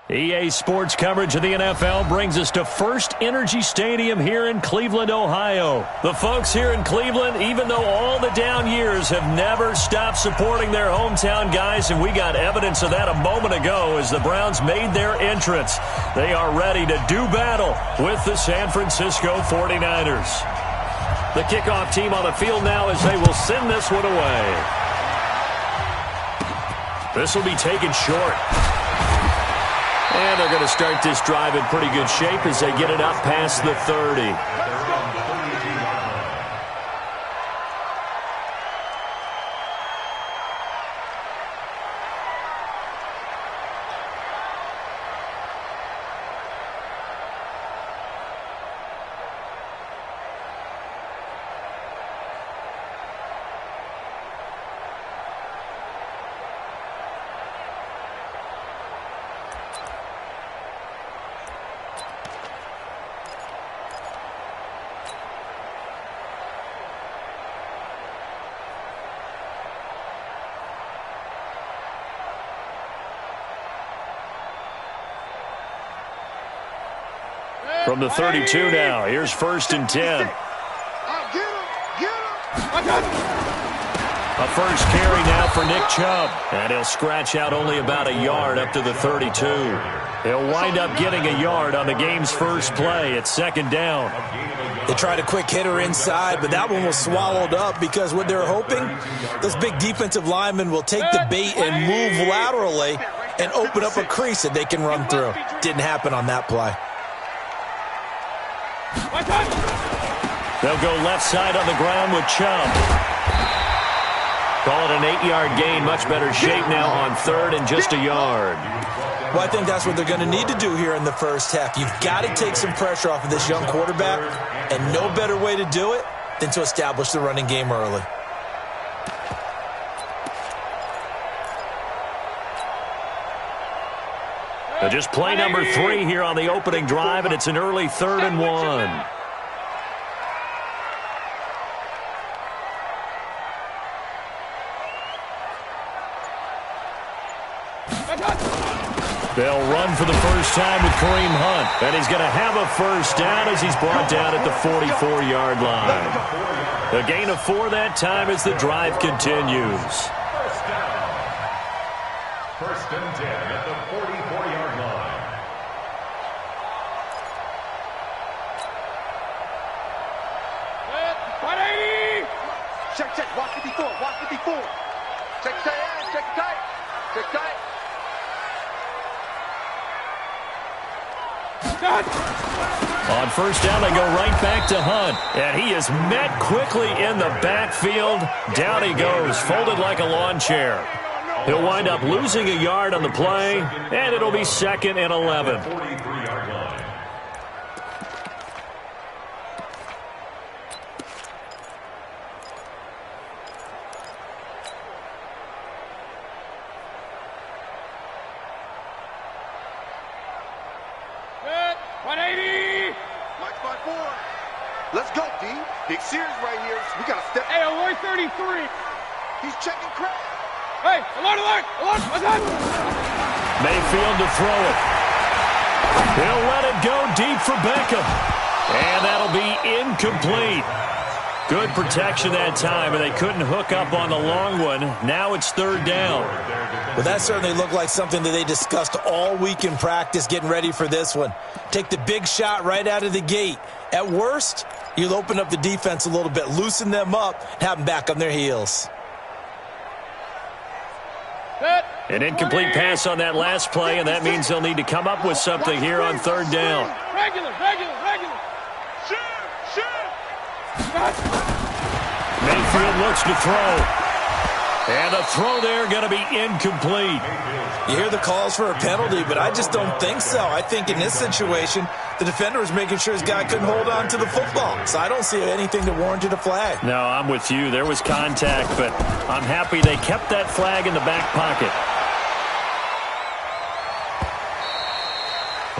EA Sports coverage of the NFL brings us to First Energy Stadium here in Cleveland, Ohio. The folks here in Cleveland, even though all the down years, have never stopped supporting their hometown guys, and we got evidence of that a moment ago as the Browns made their entrance. They are ready to do battle with the San Francisco 49ers. The kickoff team on the field now as they will send this one away. This will be taken short. And they're going to start this drive in pretty good shape as they get it up past the 30. From the 32 now, here's 1st and 10. A first carry now for Nick Chubb. And he'll scratch out only about a yard up to the 32. He'll wind up getting a yard on the game's first play. It's 2nd down. They tried a quick hitter inside, but that one was swallowed up because what they're hoping, this big defensive lineman will take the bait and move laterally and open up a crease that they can run through. Didn't happen on that play. They'll go left side on the ground with Chubb. Call it an 8-yard gain. Much better shape now on 3rd and just a yard. Well, I think that's what they're going to need to do here in the first half. You've got to take some pressure off of this young quarterback, and no better way to do it than to establish the running game early. Just play number 3 here on the opening drive, and it's an early 3rd and 1. They'll run for the first time with Kareem Hunt, and he's going to have a first down as he's brought down at the 44-yard line. A gain of 4 that time as the drive continues. First and 10 at the 44-yard line. Check, walk 54, walk 54. Check tight, check tight, check tight. On first down, they go right back to Hunt. And he is met quickly in the backfield. Down he goes, folded like a lawn chair. He'll wind up losing a yard on the play, and it'll be 2nd and 11. 43-yard line. Good. 180. Mike 5-4. Let's go, D. Big Sears right here. We got to step. Hey, alert 33. He's checking crap. Hey, alert, alert. Mayfield to throw it. He'll let it go deep for Beckham. And that'll be incomplete. Good protection that time, and they couldn't hook up on the long one. Now it's 3rd down. Well, that certainly looked like something that they discussed all week in practice getting ready for this one. Take the big shot right out of the gate. At worst, you'll open up the defense a little bit, loosen them up, and have them back on their heels. An incomplete pass on that last play, and that means they'll need to come up with something here on 3rd down. Regular. Mayfield looks to throw. And the throw there going to be incomplete. You hear the calls for a penalty, but I just don't think so. I think in this situation, the defender was making sure his guy couldn't hold on to the football. So I don't see anything that warranted a flag. No, I'm with you. There was contact, but I'm happy they kept that flag in the back pocket.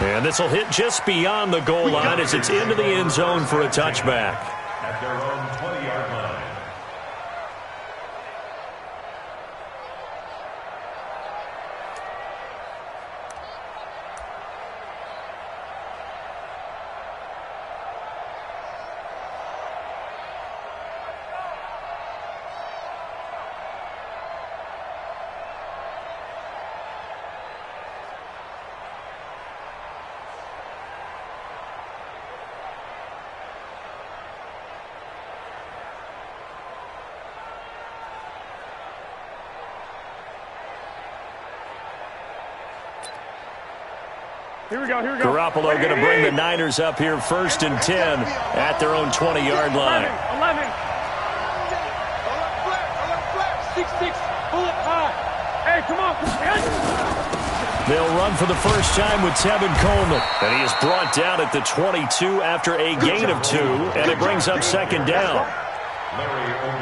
And this will hit just beyond the goal line as it's into the end zone for a touchback. At their own 20-yard line. Here we go. Garoppolo going to bring the Niners up here 1st and 10 at their own 20-yard line. 11. 6-6. Pull it high. Hey, come on. They'll run for the first time with Tevin Coleman. And he is brought down at the 22 after a gain of 2. And it brings up 2nd down.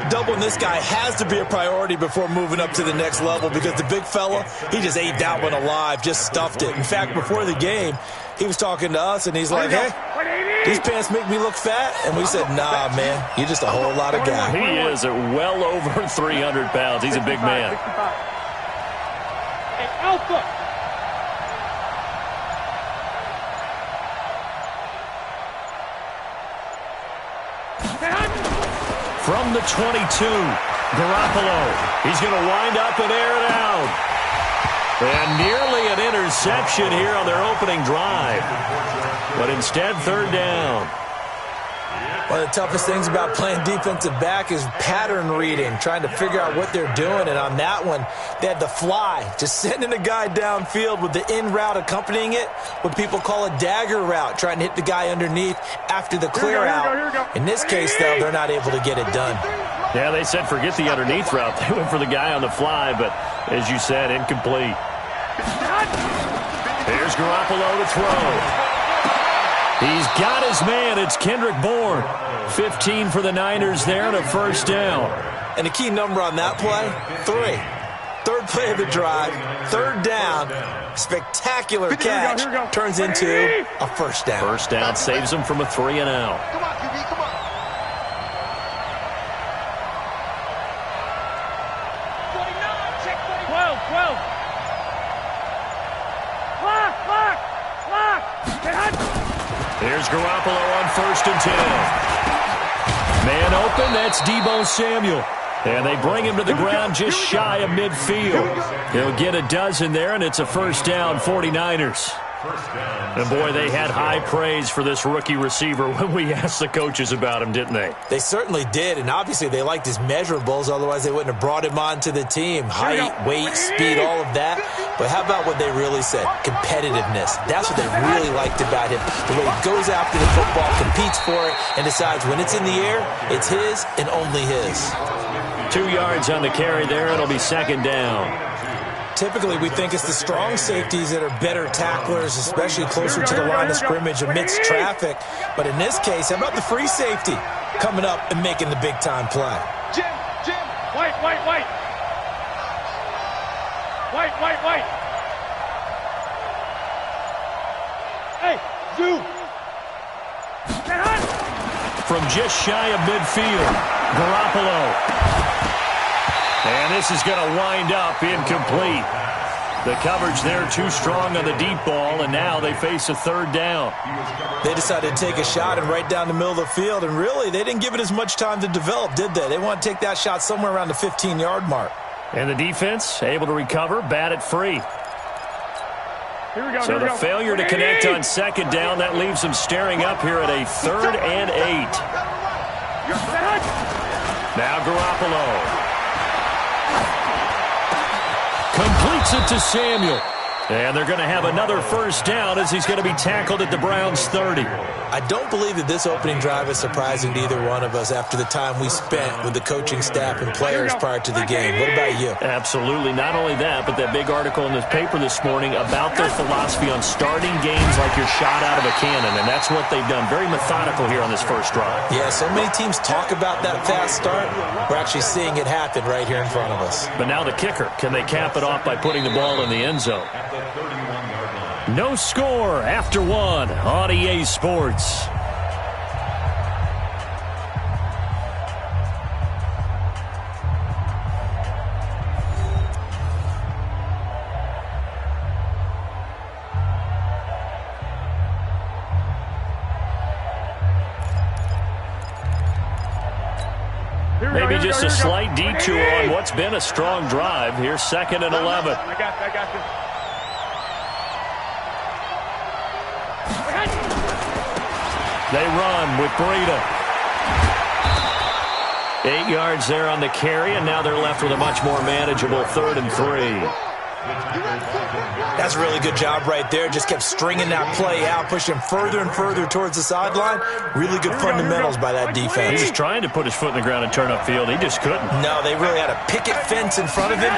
Doubling this guy has to be a priority before moving up to the next level because the big fella, he just ate that one alive, just stuffed it. In fact, before the game, he was talking to us, and he's like, hey, these pants make me look fat? And we said, nah, man, you're just a whole lot of guy. He is at well over 300 pounds. He's a big man. Hey, Alpha. From the 22, Garoppolo. He's going to wind up and air it out. And nearly an interception here on their opening drive. But instead, 3rd down. One of the toughest things about playing defensive back is pattern reading, trying to figure out what they're doing. And on that one, they had the fly, just sending a guy downfield with the in route accompanying it, what people call a dagger route, trying to hit the guy underneath after the clear out. In this case, though, they're not able to get it done. Yeah, they said forget the underneath route. They went for the guy on the fly, but as you said, incomplete. Here's Garoppolo to throw. He's got his man. It's Kendrick Bourne. 15 for the Niners there and a 1st down. And the key number on that play, 3. 3rd play of the drive, 3rd down. Spectacular catch. Turns into a 1st down. 1st down saves him from a 3 and out. Come on, QB, come on. 49, check 12. Clock. Here's Garoppolo on 1st and 10. Man open, that's DmDeebo's Samuel. And they bring him to the ground just shy of midfield. He'll get a dozen there, and it's a 1st down, 49ers. And boy, they had high praise for this rookie receiver when we asked the coaches about him, didn't they? They certainly did, and obviously they liked his measurables, otherwise they wouldn't have brought him onto the team. Height, weight, speed, all of that. But how about what they really said? Competitiveness. That's what they really liked about him. The way he goes after the football, competes for it, and decides when it's in the air, it's his and only his. 2 yards on the carry there. It'll be 2nd down. Typically, we think it's the strong safeties that are better tacklers, especially closer to the line of scrimmage amidst traffic. But in this case, how about the free safety coming up and making the big-time play? Jim. White. Hey, Zoo. From just shy of midfield, Garoppolo. And this is going to wind up incomplete. The coverage there too strong on the deep ball, and now they face a 3rd down. They decided to take a shot and right down the middle of the field, and really, they didn't give it as much time to develop, did they? They want to take that shot somewhere around the 15-yard mark. And the defense able to recover, bat it free. So the failure to connect on 2nd down, that leaves them staring up here at a 3rd and 8. Now Garoppolo. Completes it to Samuel. And they're going to have another 1st down as he's going to be tackled at the Browns' 30. I don't believe that this opening drive is surprising to either one of us after the time we spent with the coaching staff and players prior to the game. What about you? Absolutely. Not only that, but that big article in this paper this morning about their philosophy on starting games like you're shot out of a cannon, and that's what they've done. Very methodical here on this 1st drive. Yeah, so many teams talk about that fast start. We're actually seeing it happen right here in front of us. But now the kicker. Can they cap it off by putting the ball in the end zone? No score after 1 on EA Sports. Maybe just a slight detour on what's been a strong drive. Here's 2nd and 11. I got this. They run with Breida. 8 yards there on the carry, and now they're left with a much more manageable 3rd and 3. That's a really good job right there. Just kept stringing that play out, pushing further and further towards the sideline. Really good fundamentals by that defense. He was trying to put his foot in the ground and turn upfield. He just couldn't. No, they really had a picket fence in front of him.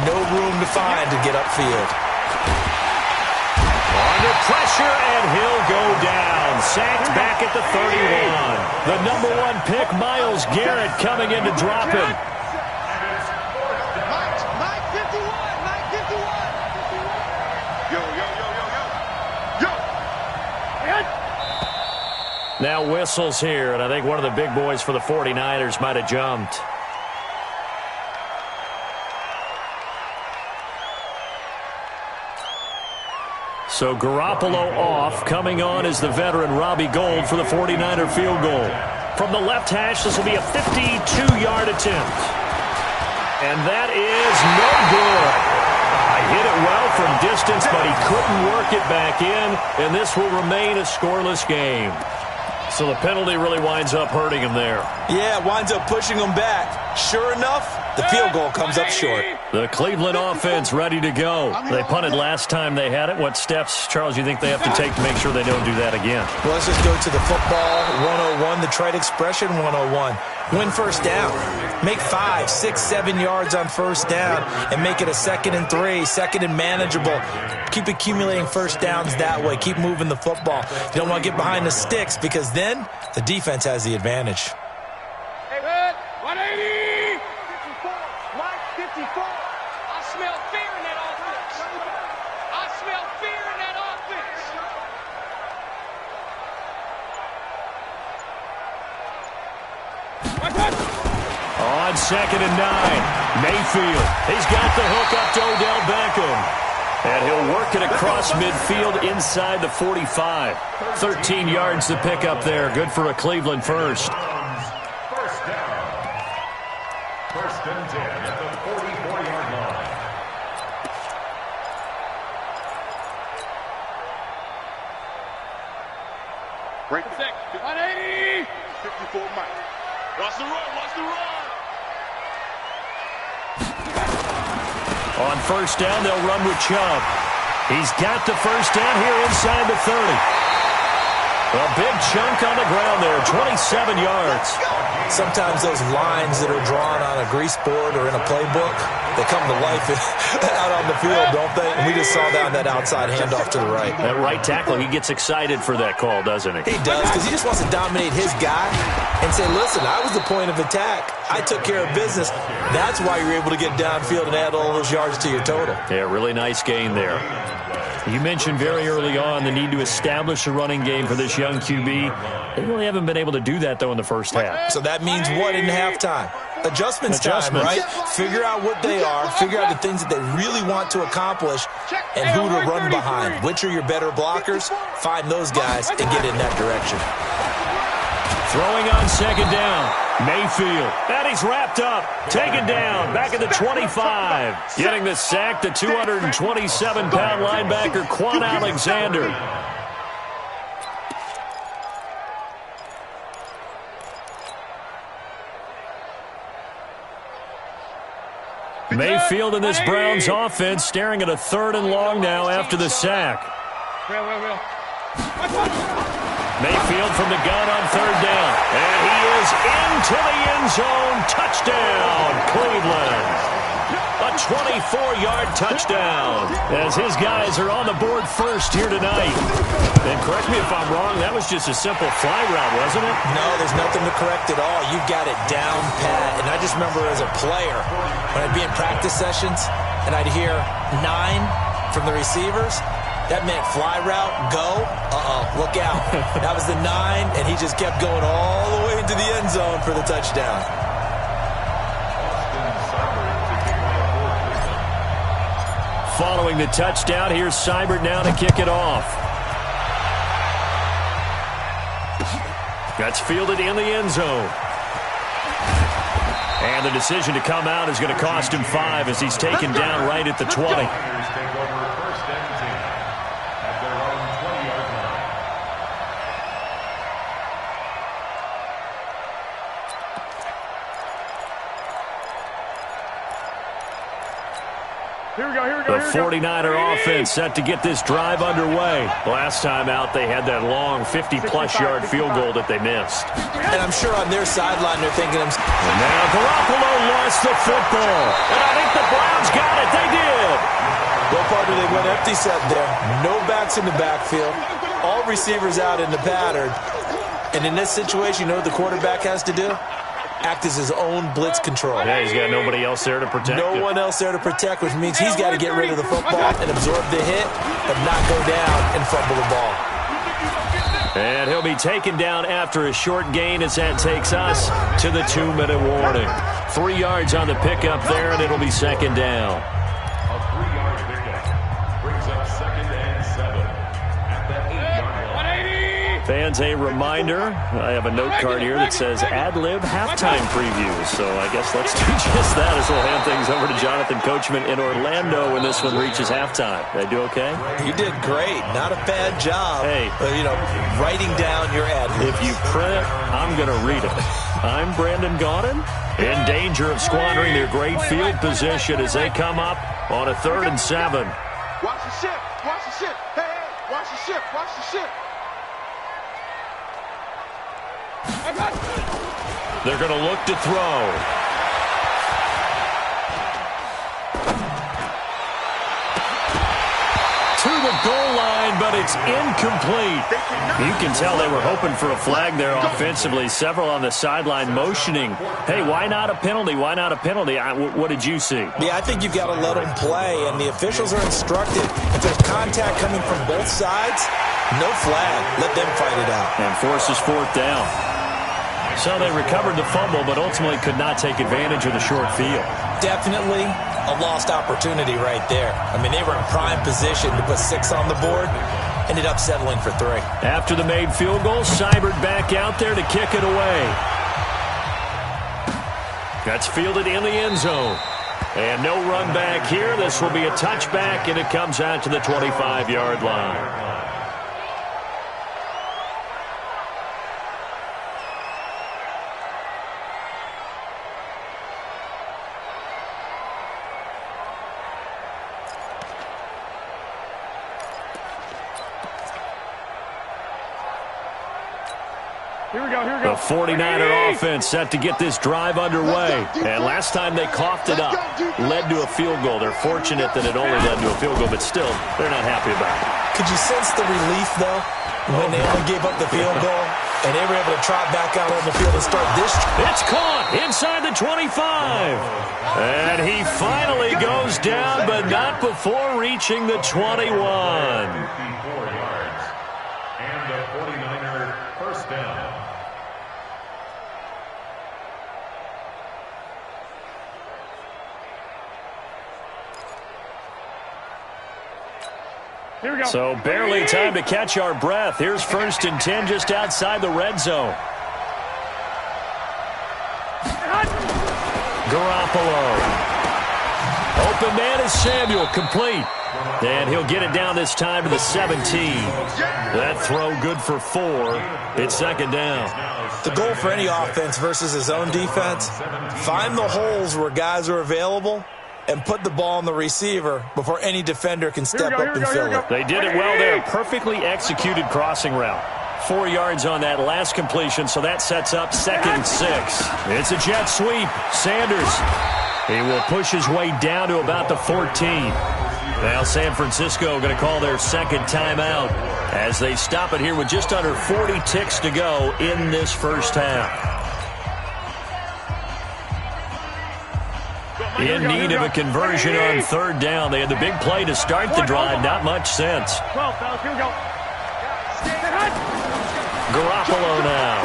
No room to find to get upfield. Under pressure, and he'll go down. Sacked back at the 31. The number 1 pick, Myles Garrett, coming in to drop him. Now whistles here, and I think one of the big boys for the 49ers might have jumped. So Garoppolo off. Coming on is the veteran Robbie Gould for the 49er field goal. From the left hash, this will be a 52-yard attempt. And that is no good. Hit it well from distance, but he couldn't work it back in, and this will remain a scoreless game. So the penalty really winds up hurting him there. Yeah, it winds up pushing him back. Sure enough, the field goal comes up short. The Cleveland offense ready to go. They punted last time they had it. What steps, Charles, you think they have to take to make sure they don't do that again? Well, let's just go to the football 101, the trade expression 101. Win first down. Make 5, 6, 7 yards on first down and make it a 2nd and 3, 2nd and manageable. Keep accumulating first downs that way. Keep moving the football. You don't want to get behind the sticks because then the defense has the advantage. Hey, man, 180! 54, Mike, 54. I smell fear in that offense. I smell fear in that offense. On 2nd and 9, Mayfield. He's got the hook up to Odell Beckham. And he'll work it across midfield inside the 45. 13 yards to pick up there. Good for a Cleveland first. First down. 1st and 10 at the 44-yard line. Break it. 180! 54 Mike. Watch the run, watch the run. On first down, they'll run with Chubb. He's got the first down here inside the 30. A big chunk on the ground there, 27 yards. Sometimes those lines that are drawn on a grease board or in a playbook, they come to life out on the field, don't they? And we just saw that on that outside handoff to the right. That right tackle, he gets excited for that call, doesn't he? He does, because he just wants to dominate his guy and say, listen, I was the point of attack. I took care of business. That's why you're able to get downfield and add all those yards to your total. Yeah, really nice gain there. You mentioned very early on the need to establish a running game for this young QB. They really haven't been able to do that, though, in the first half. So that means what in halftime? Adjustments time, right? Figure out what they are, figure out the things that they really want to accomplish, and who to run behind. Which are your better blockers? Find those guys and get in that direction. Throwing on 2nd down. Mayfield. And he's wrapped up. Taken down. Back at the 25. Getting the sack, the 227-pound linebacker, Quan Alexander. Mayfield in this Browns offense staring at a 3rd and long now after the sack. Mayfield from the gun on 3rd down. And he is into the end zone. Touchdown, Cleveland. A 24-yard touchdown as his guys are on the board first here tonight. And correct me if I'm wrong, that was just a simple fly route, wasn't it? No, there's nothing to correct at all. You've got it down pat. And I just remember as a player, when I'd be in practice sessions and I'd hear 9 from the receivers, that meant fly route, go, look out. That was the 9, and he just kept going all the way into the end zone for the touchdown. Following the touchdown, here's Seibert now to kick it off. That's fielded in the end zone. And the decision to come out is going to cost him 5 as he's taken down right at the 20. The 49er offense set to get this drive underway. Last time out, they had that long 50-plus yard field goal that they missed. And I'm sure on their sideline they're thinking, and now Garoppolo lost the football. And I think the Browns got it. They did. What part did they went empty set there? No backs in the backfield. All receivers out in the pattern. And in this situation, you know what the quarterback has to do? Act as his own blitz control. Yeah, he's got nobody else there to protect him. No one else there to protect, which means he's got to get rid of the football and absorb the hit, but not go down and fumble the ball. And he'll be taken down after a short gain as that takes us to the 2-minute warning. 3 yards on the pickup there, and it'll be second down. A 3-yard pickup brings up 2nd and 7 at the 8-yard line. Fans, a reminder, I have a note card here that says ad-lib halftime previews. So I guess let's do just that as we'll hand things over to Jonathan Coachman in Orlando when this one reaches halftime. Did I do okay? You did great. Not a bad job. Hey. Writing down your ad-libs. If you print it, I'm going to read it. I'm Brandon Gaudin, in danger of squandering their great field position as they come up on a 3rd and 7. Watch the shift. Watch the shift. Hey, watch the shift. Watch the shift. They're going to look to throw. To the goal line, but it's incomplete. You can tell they were hoping for a flag there offensively. Several on the sideline motioning. Hey, why not a penalty? Why not a penalty? What did you see? Yeah, I think you've got to let them play, and the officials are instructed. If there's contact coming from both sides, no flag. Let them fight it out. And forces 4th down. So they recovered the fumble, but ultimately could not take advantage of the short field. Definitely a lost opportunity right there. I mean, they were in prime position to put 6 on the board. Ended up settling for 3. After the made field goal, Seibert back out there to kick it away. That's fielded in the end zone. And no run back here. This will be a touchback, and it comes out to the 25-yard line. The 49er offense set to get this drive underway. And last time they coughed it up, led to a field goal. They're fortunate that it only led to a field goal, but still, they're not happy about it. Could you sense the relief, though, when they only gave up the field goal and they were able to trot back out on the field and start this? It's caught inside the 25. And he finally goes down, but not before reaching the 21. 54 yards. And the 49er first down. So barely time to catch our breath. Here's 1st and 10 just outside the red zone. Garoppolo. Open man is Samuel, complete. And he'll get it down this time to the 17. That throw good for 4. It's 2nd down. The goal for any offense versus his own defense, find the holes where guys are available and put the ball on the receiver before any defender can step up and fill it. They did it well there. Perfectly executed crossing route. 4 yards on that last completion, so that sets up 2nd and 6. It's a jet sweep. Sanders, he will push his way down to about the 14. Now San Francisco going to call their 2nd timeout as they stop it here with just under 40 ticks to go in this first half. In need of a conversion on 3rd down. They had the big play to start the drive. Not much sense. Garoppolo now.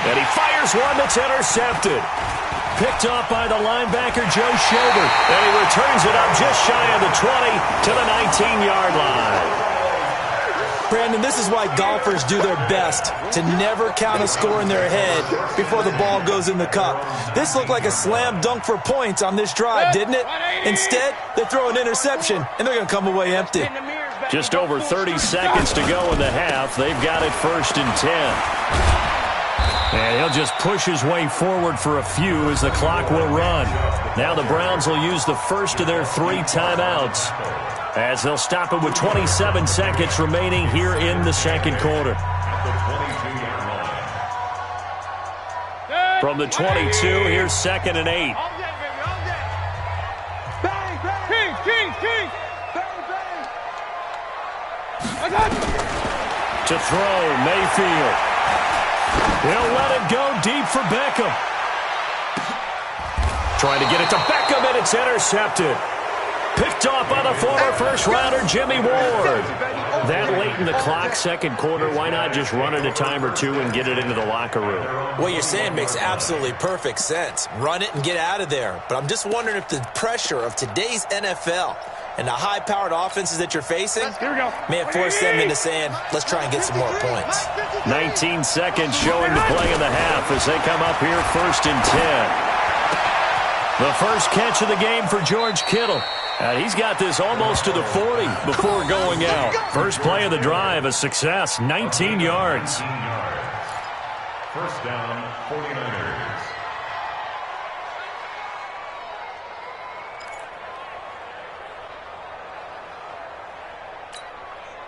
And he fires one that's intercepted. Picked off by the linebacker, Joe Schobert. And he returns it up just shy of the 20 to the 19-yard line. Brandon, this is why golfers do their best to never count a score in their head before the ball goes in the cup. This looked like a slam dunk for points on this drive, didn't it? Instead, they throw an interception, and they're going to come away empty. Just over 30 seconds to go in the half. They've got it 1st and 10. And he'll just push his way forward for a few as the clock will run. Now the Browns will use the first of their 3 timeouts as they'll stop it with 27 seconds remaining here in the second quarter. From the 22, here's 2nd and 8. To throw, Mayfield. He'll let it go deep for Beckham. Trying to get it to Beckham, and it's intercepted. Picked off by the former first-rounder Jimmy Ward. That late in the clock, second quarter, why not just run it a time or 2 and get it into the locker room? What you're saying makes absolutely perfect sense. Run it and get out of there. But I'm just wondering if the pressure of today's NFL and the high-powered offenses that you're facing may have forced them into saying, let's try and get some more points. 19 seconds showing to play in the half as they come up here 1st and 10. The first catch of the game for George Kittle. And he's got this almost to the 40 before going out. First play of the drive, a success, 19 yards. First down, 49ers.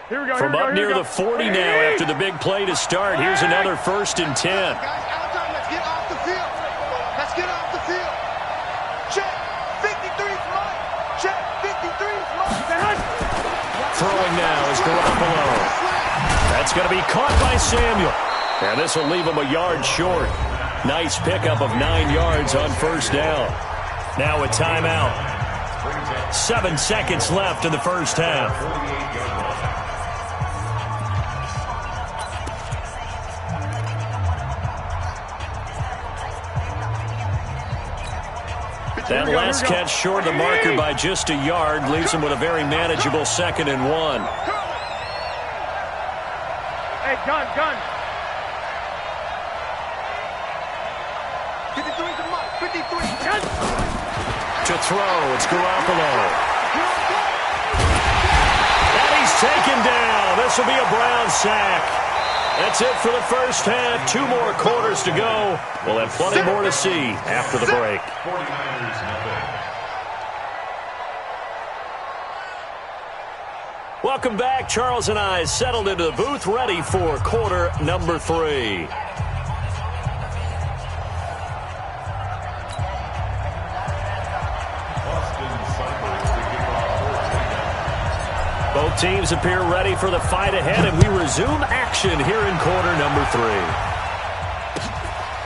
Here we go. From up near the 40 now after the big play to start. Here's another 1st and 10. Guys, let's get off the field. Let's get off the field. Check. 53 is mine. Check. 53 is mine. Throwing now is Garoppolo. That's going to be caught by Samuel. And this will leave him a yard short. Nice pickup of 9 yards on first down. Now a timeout. 7 seconds left in the first half. That last catch short of the marker by just a yard leaves him with a very manageable 2nd and 1. Hey, gun. 53 is mine. 53. To throw, it's Garoppolo. And he's taken down. This will be a Brown sack. That's it for the first half. 2 more quarters to go. We'll have plenty more to see after the break. 49ers nothing. Welcome back. Charles and I settled into the booth, ready for quarter number 3. Both teams appear ready for the fight ahead, and we resume action here in quarter number 3.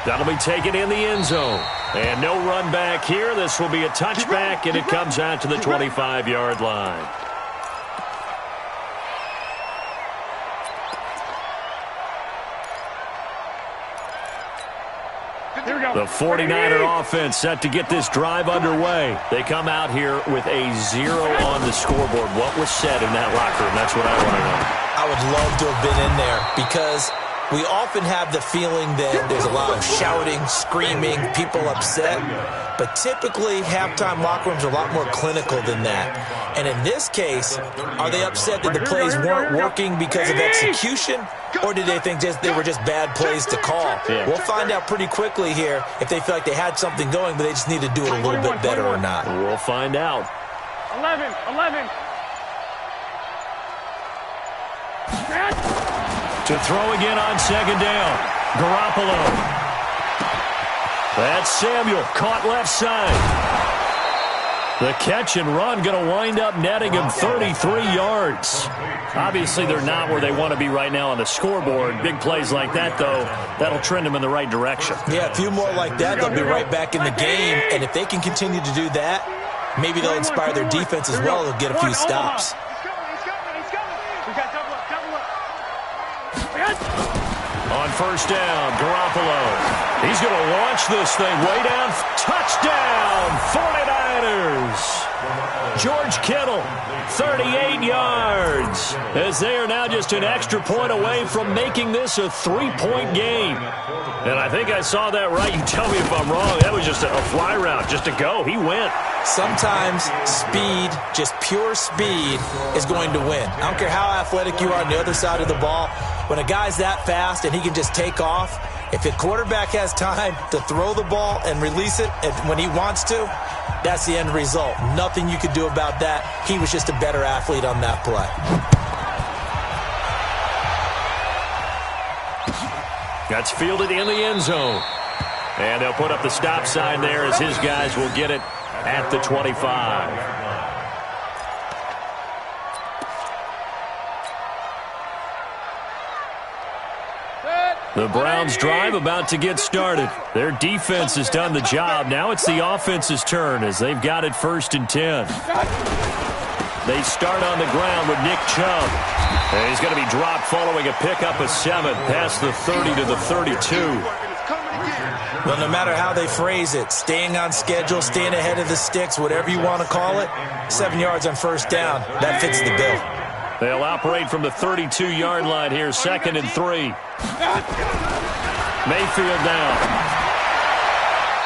That'll be taken in the end zone. And no run back here. This will be a touchback, and it comes out to the 25-yard line. The 49er offense set to get this drive underway. They come out here with a 0 on the scoreboard. What was said in that locker room? That's what I want to know. I would love to have been in there because we often have the feeling that there's a lot of shouting, screaming, people upset. But typically, halftime locker rooms are a lot more clinical than that. And in this case, are they upset that the plays weren't working because of execution? Or did they think they were just bad plays to call? Yeah. We'll find out pretty quickly here if they feel like they had something going, but they just need to do it a little bit better or not. We'll find out. 11. To throw again on second down. Garoppolo. That's Samuel, caught left side. The catch and run going to wind up netting him 33 yards. Obviously, they're not where they want to be right now on the scoreboard. Big plays like that, though, that'll trend them in the right direction. Yeah, a few more like that, they'll be right back in the game. And if they can continue to do that, maybe they'll inspire their defense as well. They'll get a few stops. On first down, Garoppolo. He's going to launch this thing way down. Touchdown, 49ers. George Kittle, 38 yards, as they are now just an extra point away from making this a 3-point game. And I think I saw that right. You tell me if I'm wrong. That was just a fly route, just to go. He went. Sometimes speed, just pure speed, is going to win. I don't care how athletic you are on the other side of the ball. When a guy's that fast and he can just take off, If a quarterback has time to throw the ball and release it when he wants to, that's the end result. Nothing you could do about that. He was just a better athlete on that play. That's fielded in the end zone. And they'll put up the stop sign there as his guys will get it at the 25. The Browns' drive about to get started. Their defense has done the job. Now it's the offense's turn as they've got it 1st and 10. They start on the ground with Nick Chubb. And he's going to be dropped following a pickup of 7 past the 30 to the 32. Well, no matter how they phrase it, staying on schedule, staying ahead of the sticks, whatever you want to call it, 7 yards on 1st down, that fits the bill. They'll operate from the 32-yard line here, 2nd and 3. Mayfield down.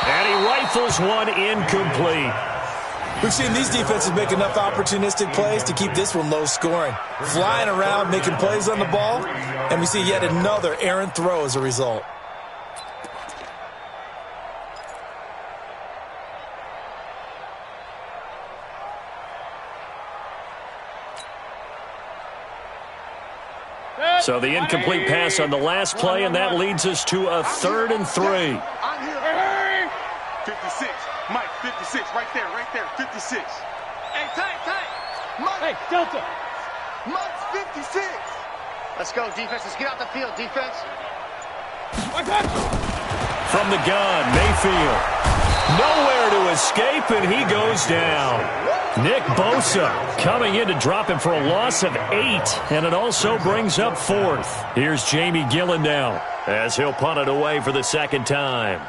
And he rifles one incomplete. We've seen these defenses make enough opportunistic plays to keep this one low scoring. Flying around, making plays on the ball, and we see yet another errant throw as a result. So the incomplete pass on the last play, and that leads us to a 3rd and 3. 56. Mike, 56. Right there, 56. Hey, tight. Mike. Hey, Delta. Mike's 56. Let's go, defense. Let's get out the field, defense. From the gun, Mayfield. Nowhere to escape, and he goes down. Nick Bosa coming in to drop him for a loss of 8, and it also brings up 4th. Here's Jamie Gillen now as he'll punt it away for the 2nd time.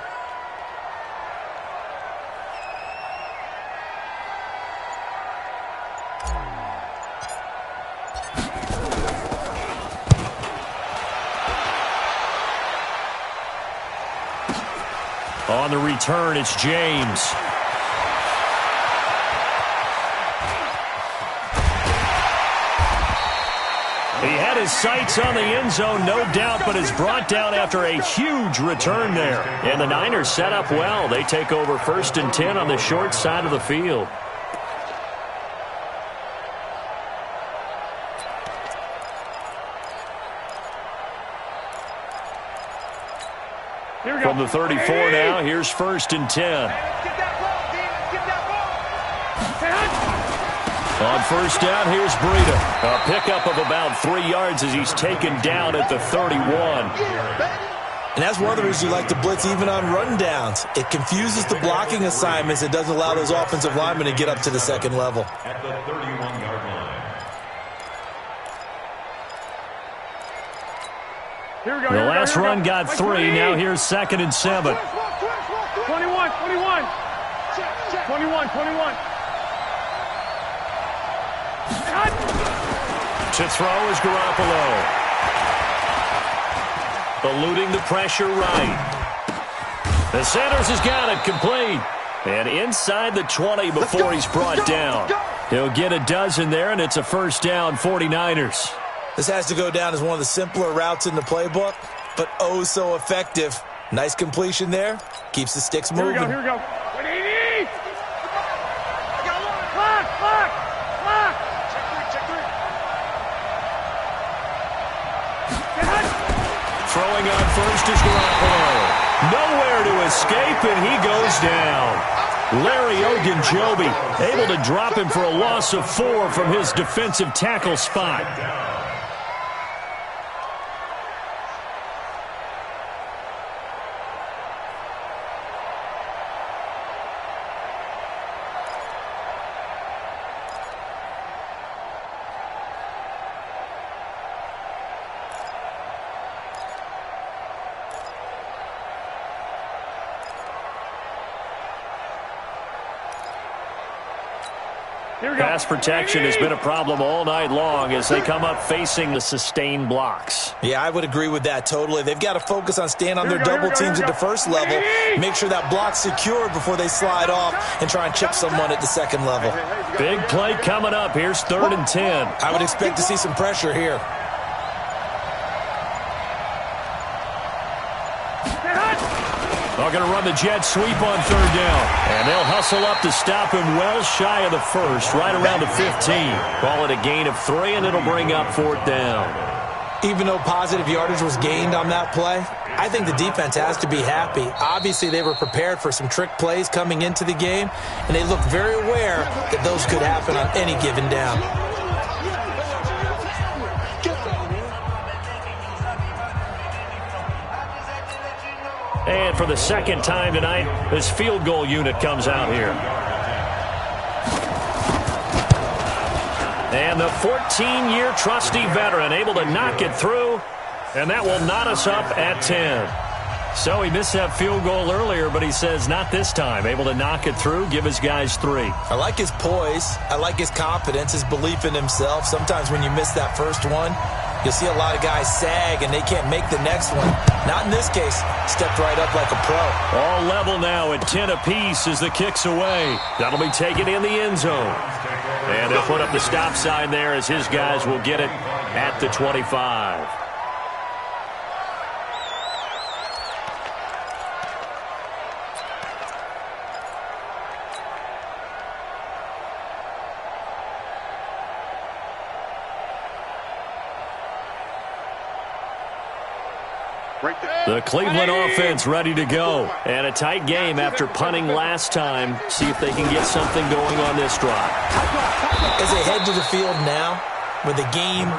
On the return, it's James. He had his sights on the end zone, no doubt, but is brought down after a huge return there. And the Niners set up well. They take over 1st and 10 on the short side of the field. From the 34 now, here's 1st and 10. On 1st down, here's Breida. A pickup of about 3 yards as he's taken down at the 31. And that's one of the reasons you like to blitz even on rundowns. It confuses the blocking assignments. It doesn't allow those offensive linemen to get up to the 2nd level. At the 31-yard line. The last run got 3. Now here's 2nd and 7. 21. To throw is Garoppolo. Eluding the pressure right. The Sanders has got it complete. And inside the 20 before he's brought down. He'll get a dozen there, and it's a 1st down, 49ers. This has to go down as one of the simpler routes in the playbook, but oh so effective. Nice completion there. Keeps the sticks moving. Here we go. 180! Lock! Throwing on 1st is Garoppolo. Nowhere to escape, and he goes down. Larry Ogunjobi able to drop him for a loss of 4 from his defensive tackle spot. Pass protection has been a problem all night long as they come up facing the sustained blocks. Yeah, I would agree with that totally. They've got to focus on staying on their double teams at the 1st level, make sure that block's secured before they slide off and try and chip someone at the 2nd level. Big play coming up. Here's 3rd and 10. I would expect to see some pressure here. They're going to run the jet sweep on third down. And they'll hustle up to stop him well shy of the first, right around the 15. Call it a gain of 3, and it'll bring up fourth down. Even though positive yardage was gained on that play, I think the defense has to be happy. Obviously, they were prepared for some trick plays coming into the game, and they looked very aware that those could happen on any given down. And for the second time tonight, this field goal unit comes out here. And the 14-year trusty veteran able to knock it through, and that will knot us up at 10. So he missed that field goal earlier, but he says not this time. Able to knock it through, give his guys 3. I like his poise. I like his confidence, his belief in himself. Sometimes when you miss that first one, you'll see a lot of guys sag and they can't make the next one. Not in this case. Stepped right up like a pro. All level now at 10 apiece as the kick's away. That'll be taken in the end zone. And they'll put up the stop sign there as his guys will get it at the 25. The Cleveland offense ready to go. And a tight game after punting last time. See if they can get something going on this drive. As they head to the field now, with the game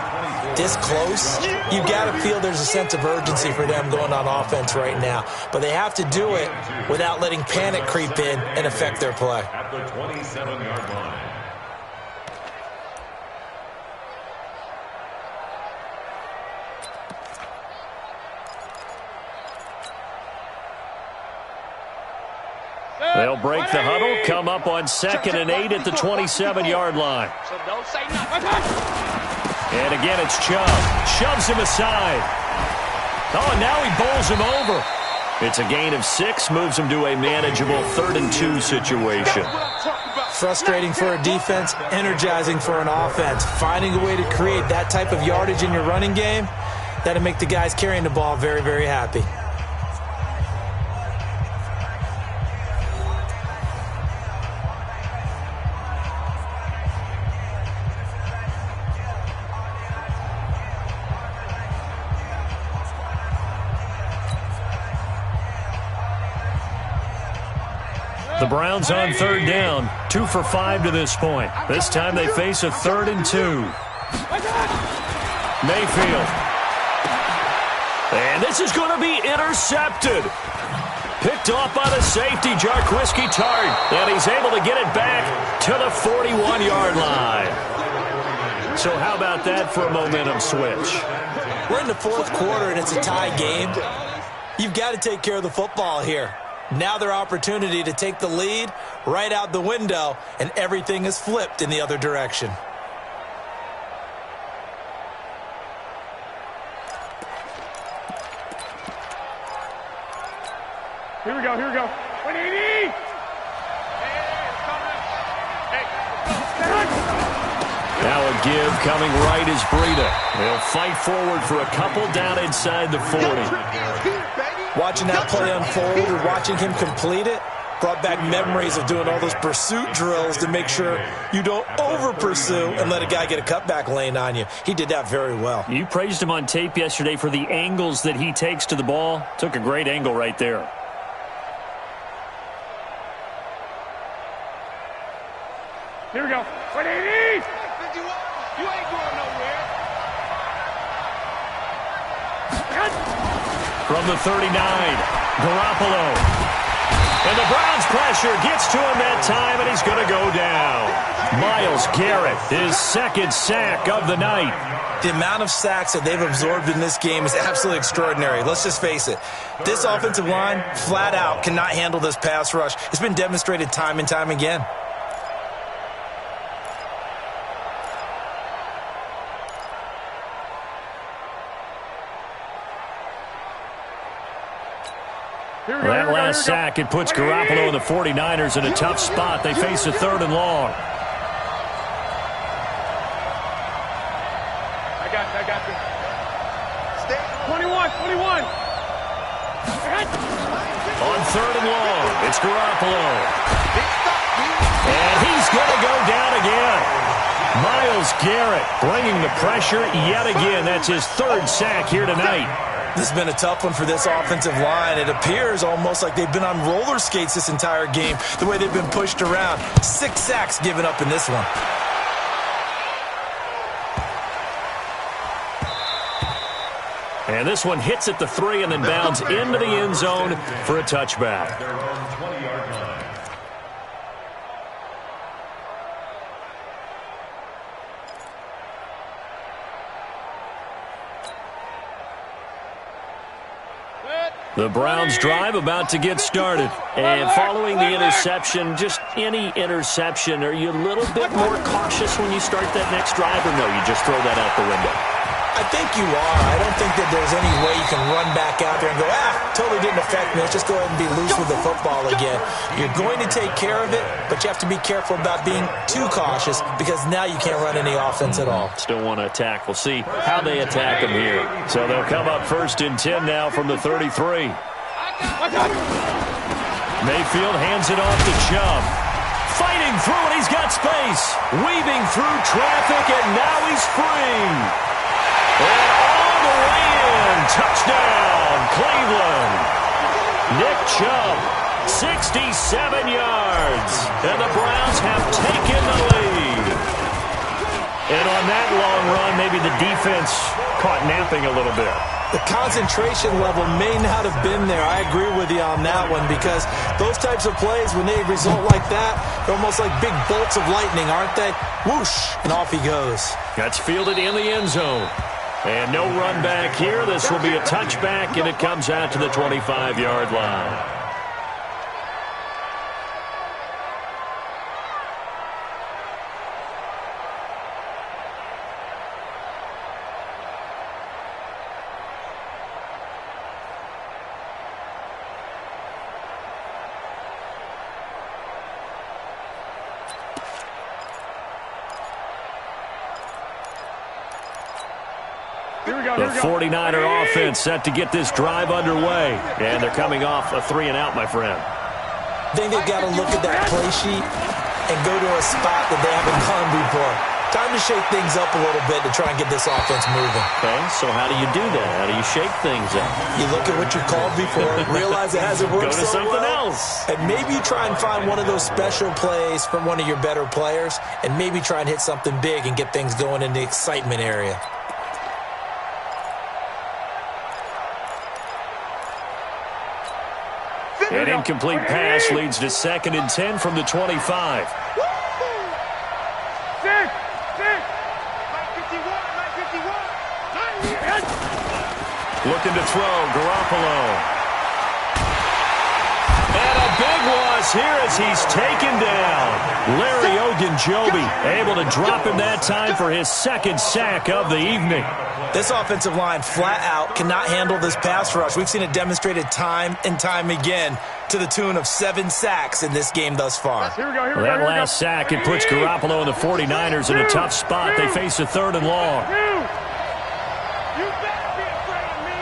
this close, you've got to feel there's a sense of urgency for them going on offense right now. But they have to do it without letting panic creep in and affect their play. At the 27-yard line. They'll break the huddle, come up on 2nd and 8 at the 27-yard line. So don't say nothing. And again, it's Chubb. Shoves him aside. Oh, and now he bowls him over. It's a gain of 6, moves him to a manageable 3rd and 2 situation. Frustrating for a defense, energizing for an offense. Finding a way to create that type of yardage in your running game, that'll make the guys carrying the ball very, very happy. The Browns on 3rd down, 2 for 5 to this point. This time they face a 3rd and 2. Mayfield. And this is going to be intercepted. Picked off by the safety, Jarquiski Tart. And he's able to get it back to the 41-yard line. So how about that for a momentum switch? We're in the 4th quarter and it's a tie game. You've got to take care of the football here. Now their opportunity to take the lead right out the window, and everything is flipped in the other direction. Here we go, here we go. 180! Now a give coming right is Breida. They'll fight forward for a couple down inside the 40. Watching that play unfold and watching him complete it brought back memories of doing all those pursuit drills to make sure you don't over-pursue and let a guy get a cutback lane on you. He did that very well. You praised him on tape yesterday for the angles that he takes to the ball. Took a great angle right there. Here we go. 180! You ain't going nowhere. From the 39, Garoppolo. And the Browns pressure gets to him that time, and he's going to go down. Myles Garrett, his 2nd sack of the night. The amount of sacks that they've absorbed in this game is absolutely extraordinary. Let's just face it. This offensive line, flat out, cannot handle this pass rush. It's been demonstrated time and time again. That last sack, it puts Garoppolo and the 49ers in a tough spot. They face a 3rd and long. I got you. 21. On 3rd and long, it's Garoppolo. And he's going to go down again. Myles Garrett bringing the pressure yet again. That's his 3rd sack here tonight. This has been a tough one for this offensive line. It appears almost like they've been on roller skates this entire game, the way they've been pushed around. 6 sacks given up in this one. And this one hits at the 3 and then bounds into the end zone for a touchback. Their own 20-yard line. The Browns drive about to get started. And following the interception, just any interception, are you a little bit more cautious when you start that next drive, or no, you just throw that out the window? I think you are. I don't think that there's any way you can run back out there and go, totally didn't affect me. Let's just go ahead and be loose with the football again. You're going to take care of it, but you have to be careful about being too cautious because now you can't run any offense at all. Still want to attack. We'll see how they attack them here. So they'll come up 1st and 10 now from the 33. Mayfield hands it off to Chubb. Fighting through it. He's got space. Weaving through traffic, and now he's free. And all the way in. Touchdown, Cleveland. Nick Chubb, 67 yards. And the Browns have taken the lead. And on that long run, maybe the defense caught napping a little bit. The concentration level may not have been there. I agree with you on that one because those types of plays, when they result like that, they're almost like big bolts of lightning, aren't they? Whoosh, and off he goes. That's fielded in the end zone. And no run back here. This will be a touchback, and it comes out to the 25-yard line. The 49er offense set to get this drive underway. And they're coming off a 3-and-out, my friend. I think they've got to look at that play sheet and go to a spot that they haven't gone before. Time to shake things up a little bit to try and get this offense moving. Okay, so how do you do that? How do you shake things up? You look at what you called before, realize it hasn't worked so well. Go to something else. And maybe you try and find one of those special plays from one of your better players, and maybe try and hit something big and get things going in the excitement area. An incomplete pass leads to 2nd and 10 from the 25. Looking to throw, Garoppolo. And a big loss here as he's taken down. Larry Ogunjobi able to drop him that time for his 2nd sack of the evening. This offensive line flat out cannot handle this pass rush. We've seen it demonstrated time and time again to the tune of 7 sacks in this game thus far. Well, that last sack, it puts Garoppolo and the 49ers in a tough spot. They face a 3rd and long. You better be afraid of me.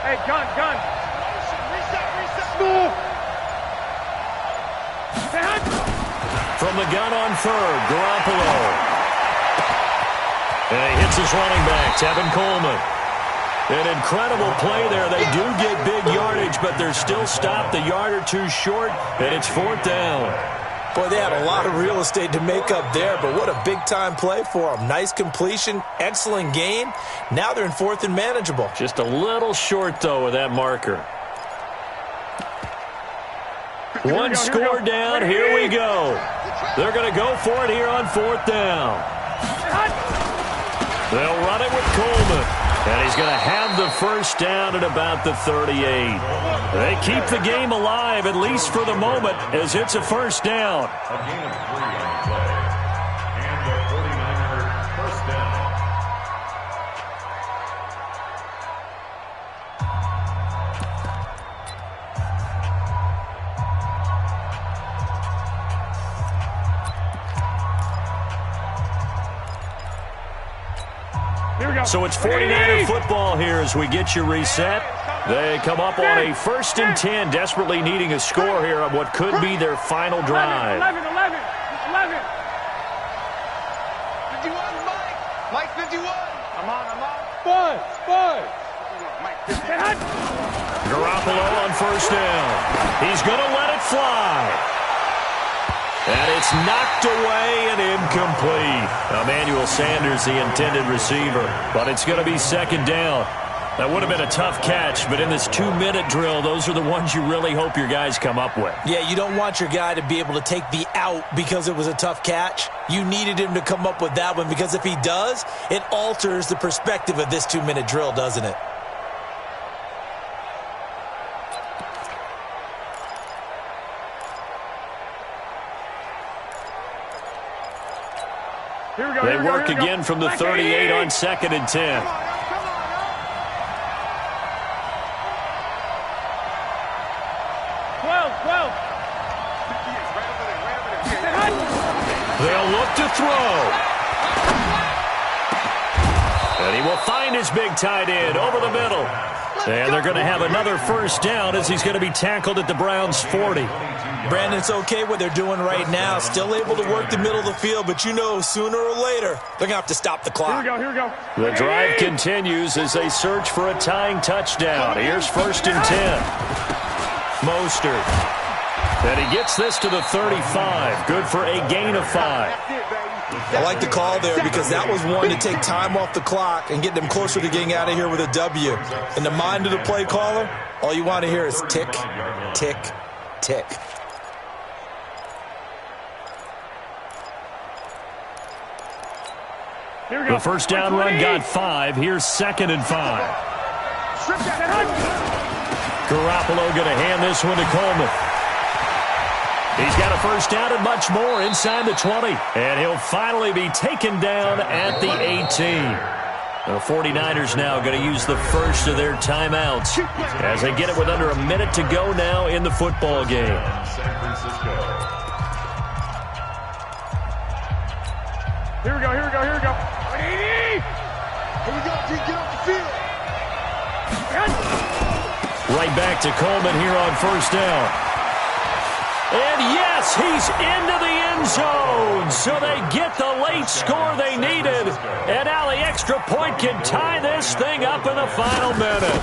Hey, gun. Reset. Move. From the gun on 3rd, Garoppolo. And he hits his running back, Tevin Coleman. An incredible play there. They do get big yardage, but they're still stopped a yard or two short, and it's 4th down. Boy, they had a lot of real estate to make up there, but what a big-time play for them. Nice completion, excellent game. Now they're in 4th and manageable. Just a little short, though, with that marker. One score down. Here we go. They're going to go for it here on 4th down. They'll run it with Coleman. And he's going to have the 1st down at about the 38. They keep the game alive, at least for the moment, as it's a 1st down. A gain of 3 on the play. And the 49er 1st down. So it's 49er football here as we get you reset. They come up on a 1st and 10, desperately needing a score here on what could be their final drive. 11. 51, Mike 51. I'm on. 5. Garoppolo on 1st down. He's going to let it fly. And it's knocked away and incomplete. Emmanuel Sanders, the intended receiver. But it's going to be 2nd down. That would have been a tough catch, but in this 2-minute drill, those are the ones you really hope your guys come up with. Yeah, you don't want your guy to be able to take the out because it was a tough catch. You needed him to come up with that one because if he does, it alters the perspective of this 2-minute drill, doesn't it? They work again from the 38 on 2nd and 10. They'll look to throw. And he will find his big tight end over the middle. And they're going to have another 1st down as he's going to be tackled at the Browns' 40. Brandon, it's okay what they're doing right now. Still able to work the middle of the field, but you know sooner or later they're going to have to stop the clock. Here we go. The drive continues as they search for a tying touchdown. Here's 1st and 10. Mostert. And he gets this to the 35. Good for a gain of 5. I like the call there because that was one to take time off the clock and get them closer to getting out of here with a W. In the mind of the play caller, all you want to hear is tick, tick, tick. The 1st down run got 5. Here's 2nd and 5. Garoppolo going to hand this one to Coleman. He's got a 1st down and much more inside the 20. And he'll finally be taken down at the 18. The 49ers now going to use the first of their timeouts as they get it with under a minute to go now in the football game. Here we go. Here we go, G. Get off the field. Right back to Coleman here on 1st down. And yes, he's into the end zone. So they get the late score they needed. And now the extra point can tie this thing up in the final minute.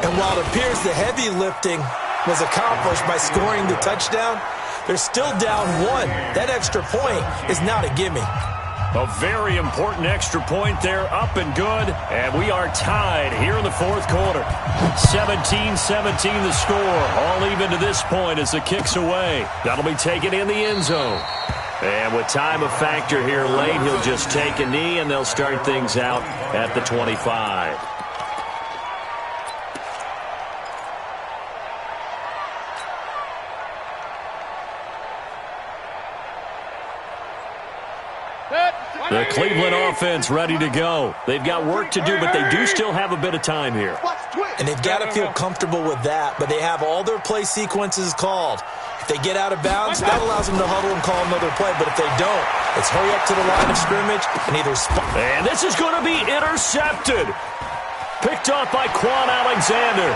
And while it appears the heavy lifting was accomplished by scoring the touchdown, they're still down 1. That extra point is not a gimme. A very important extra point there, up and good. And we are tied here in the 4th quarter. 17-17 the score. All even to this point as the kick's away. That'll be taken in the end zone. And with time a factor here late, he'll just take a knee and they'll start things out at the 25. The Cleveland offense ready to go. They've got work to do, but they do still have a bit of time here. And they've got to feel comfortable with that, but they have all their play sequences called. If they get out of bounds, that allows them to huddle and call another play, but if they don't, it's hurry up to the line of scrimmage and either spot. And this is going to be intercepted. Picked off by Quan Alexander.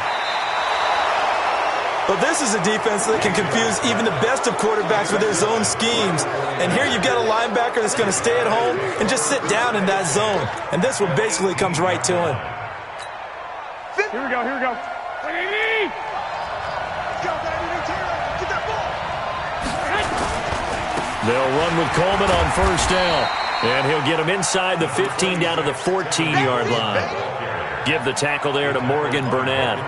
But this is a defense that can confuse even the best of quarterbacks with their zone schemes. And here you've got a linebacker that's going to stay at home and just sit down in that zone. And this one basically comes right to him. Here we go. Get that ball. They'll run with Coleman on 1st down. And he'll get him inside the 15 down to the 14-yard line. Give the tackle there to Morgan Burnett.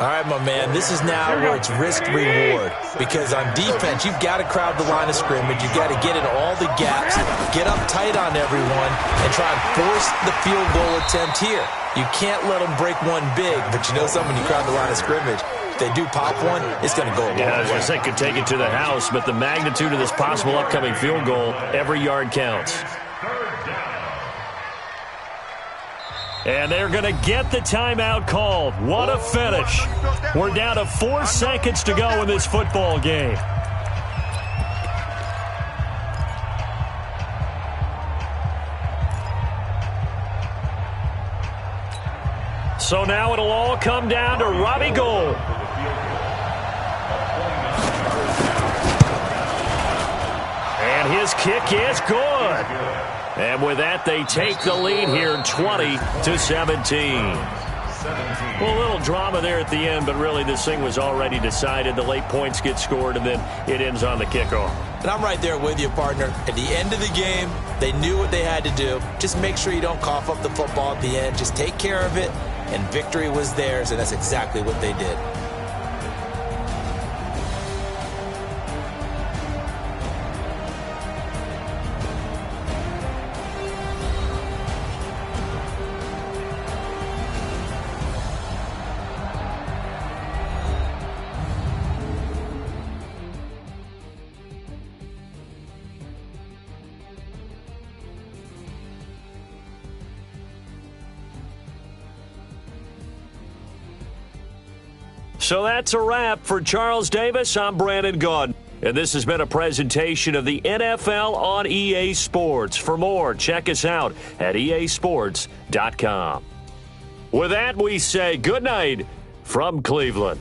All right, my man, this is now where it's risk-reward. Because on defense, you've got to crowd the line of scrimmage. You've got to get in all the gaps, get up tight on everyone, and try and force the field goal attempt here. You can't let them break one big, but you know something, when you crowd the line of scrimmage, if they do pop one, it's going to go a long way. I was going to say could take it to the house, but the magnitude of this possible upcoming field goal, every yard counts. And they're going to get the timeout called. What a finish. We're down to 4 seconds to go in this football game. So now it'll all come down to Robbie Gould. And his kick is good. And with that, they take the lead here 20-17. Well, a little drama there at the end, but really this thing was already decided. The late points get scored, and then it ends on the kickoff. And I'm right there with you, partner. At the end of the game, they knew what they had to do. Just make sure you don't cough up the football at the end. Just take care of it, and victory was theirs, and that's exactly what they did. So that's a wrap for Charles Davis. I'm Brandon Gaudin. And this has been a presentation of the NFL on EA Sports. For more, check us out at easports.com. With that, we say good night from Cleveland.